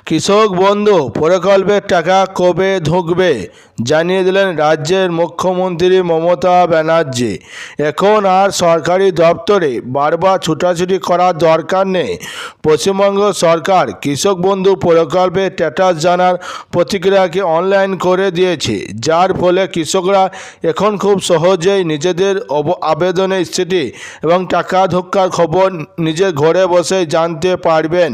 কৃষক বন্ধু প্রকল্পের টাকা কবে ঢুকবে জানিয়ে দিলেন রাজ্যের মুখ্যমন্ত্রী মমতা ব্যানার্জি। এখন আর সরকারি দপ্তরে বারবার ছুটাছুটি করার দরকার নেই। পশ্চিমবঙ্গ সরকার কৃষক বন্ধু প্রকল্পের স্ট্যাটাস জানার প্রক্রিয়াকে অনলাইন করে দিয়েছে, যার ফলে কৃষকরা এখন খুব সহজেই নিজেদের আবেদনের স্থিতি এবং টাকা ঢোকার খবর নিজের ঘরে বসে জানতে পারবেন।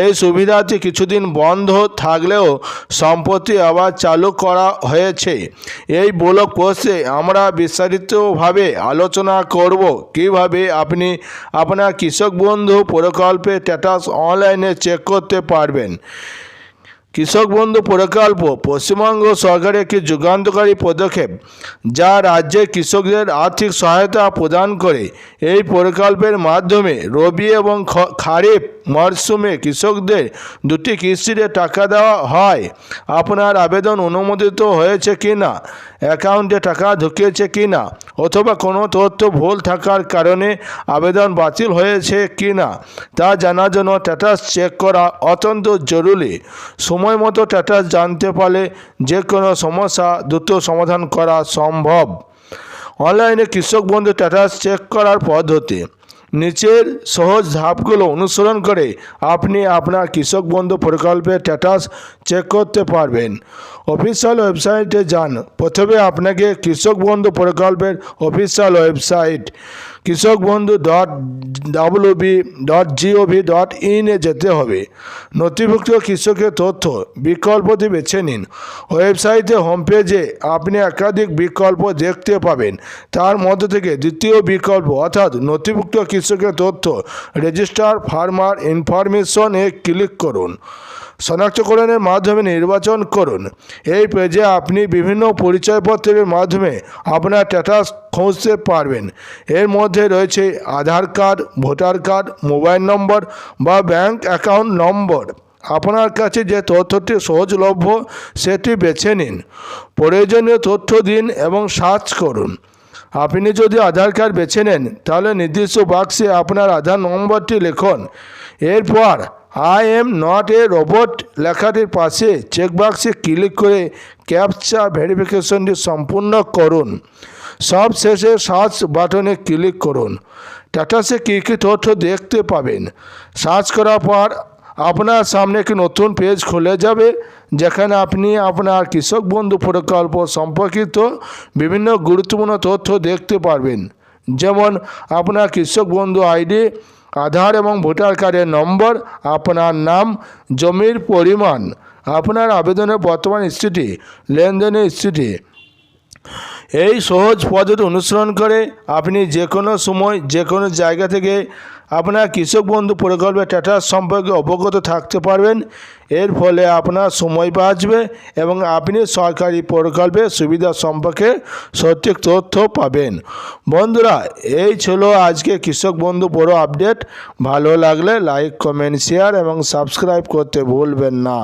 এই সুবিধাটি কিছুদিন বন্ধ থাকলেও সম্প্রতি আবার চালু করা হয়েছে। এই ব্লগ পোস্টে আমরা বিস্তারিতভাবে আলোচনা করব কিভাবে আপনি আপনার কৃষক বন্ধু প্রকল্পের স্ট্যাটাস অনলাইনে চেক করতে পারবেন। কৃষক বন্ধু প্রকল্প পশ্চিমবঙ্গ সরকারের একটি যুগান্তকারী পদক্ষেপ, যা রাজ্যের কৃষকদের আর্থিক সহায়তা প্রদান করে। এই প্রকল্পের মাধ্যমে রবি এবং খারিফ মরশুমে কৃষকদের দুটি কিস্তিতে টাকা দেওয়া হয়। আপনার আবেদন অনুমোদিত হয়েছে কি না, অ্যাকাউন্টে টাকা ঢুকিয়েছে কি না, অথবা কোনো তথ্য ভুল থাকার কারণে আবেদন বাতিল হয়েছে কি না তা জানার জন্য স্ট্যাটাস চেক করা অত্যন্ত জরুরি। সময় মতো স্ট্যাটাস জানতে পারলে যে কোনো সমস্যা দ্রুত সমাধান করা সম্ভব। অনলাইনে কৃষক বন্ধু স্ট্যাটাস চেক করার পদ্ধতি। নিচের সহজ ধাপগুলো অনুসরণ করে আপনি আপনার কৃষক বন্ধু প্রকল্পের স্ট্যাটাস চেক করতে পারবেন। অফিসিয়াল ওয়েবসাইটে যান। প্রথমে আপনাকে কৃষক বন্ধু প্রকল্পের অফিসিয়াল ওয়েবসাইট kৃষকবন্ধু.wb.gov.in এ যেতে হবে। নথিভুক্ত কৃষকের তথ্য বিকল্পটি বেছে নিন। ওয়েবসাইটে হোম পেজে আপনি একাধিক বিকল্প দেখতে পাবেন। তার মধ্যে থেকে দ্বিতীয় বিকল্প অর্থাৎ নথিভুক্ত কৃষকের তথ্য রেজিস্টার ফার্মার ইনফরমেশন এ ক্লিক করুন। শনাক্তকরণের মাধ্যমে নির্বাচন করুন। এই পেজে আপনি বিভিন্ন পরিচয়পত্রের মাধ্যমে আপনার স্ট্যাটাস খুঁজতে পারবেন। এর মধ্যে রয়েছে Aadhaar card, voter card, mobile number বা ব্যাংক অ্যাকাউন্ট নম্বর। আপনার কাছে যে তথ্যটি সহজলভ্য সেটি বেছে নিন। প্রয়োজনীয় তথ্য দিন এবং সার্চ করুন। আপনি যদি আধার কার্ড বেছে নেন তাহলে নির্দিষ্ট বাক্সে আপনার আধার নম্বরটি লিখুন। এরপর I am not a robot লেখাটির পাশে চেকবাক্সে ক্লিক করে ক্যাপচা ভেরিফিকেশনটি সম্পূর্ণ করুন। সবশেষে সার্চ বাটনে ক্লিক করুন। স্ট্যাটাসে কী কী তথ্য দেখতে পাবেন। সার্চ করার পর আপনার সামনে একটি নতুন পেজ খুলে যাবে, যেখানে আপনি আপনার কৃষক বন্ধু প্রকল্প সম্পর্কিত বিভিন্ন গুরুত্বপূর্ণ তথ্য দেখতে পারবেন, যেমন আপনার কৃষক বন্ধু আইডি, আধার এবং ভোটার কার্ডের নম্বর, আপনার নাম, জমির পরিমাণ, আপনার আবেদনের বর্তমান স্থিতি, লেনদেনের স্থিতি। এই সহজ পদ্ধতি অনুসরণ করে আপনি যে কোনো সময় যে কোনো জায়গা থেকে আপনার কৃষক বন্ধু প্রকল্পের স্ট্যাটাস সম্পর্কে অবগত থাকতে পারবেন। এর ফলে আপনার সময় বাঁচবে এবং আপনি সরকারি প্রকল্পের সুবিধা সম্পর্কে সঠিক তথ্য পাবেন। বন্ধুরা, এই ছিল আজকে কৃষক বন্ধু বড় আপডেট। ভালো লাগলে লাইক, কমেন্ট, শেয়ার এবং সাবস্ক্রাইব করতে ভুলবেন না।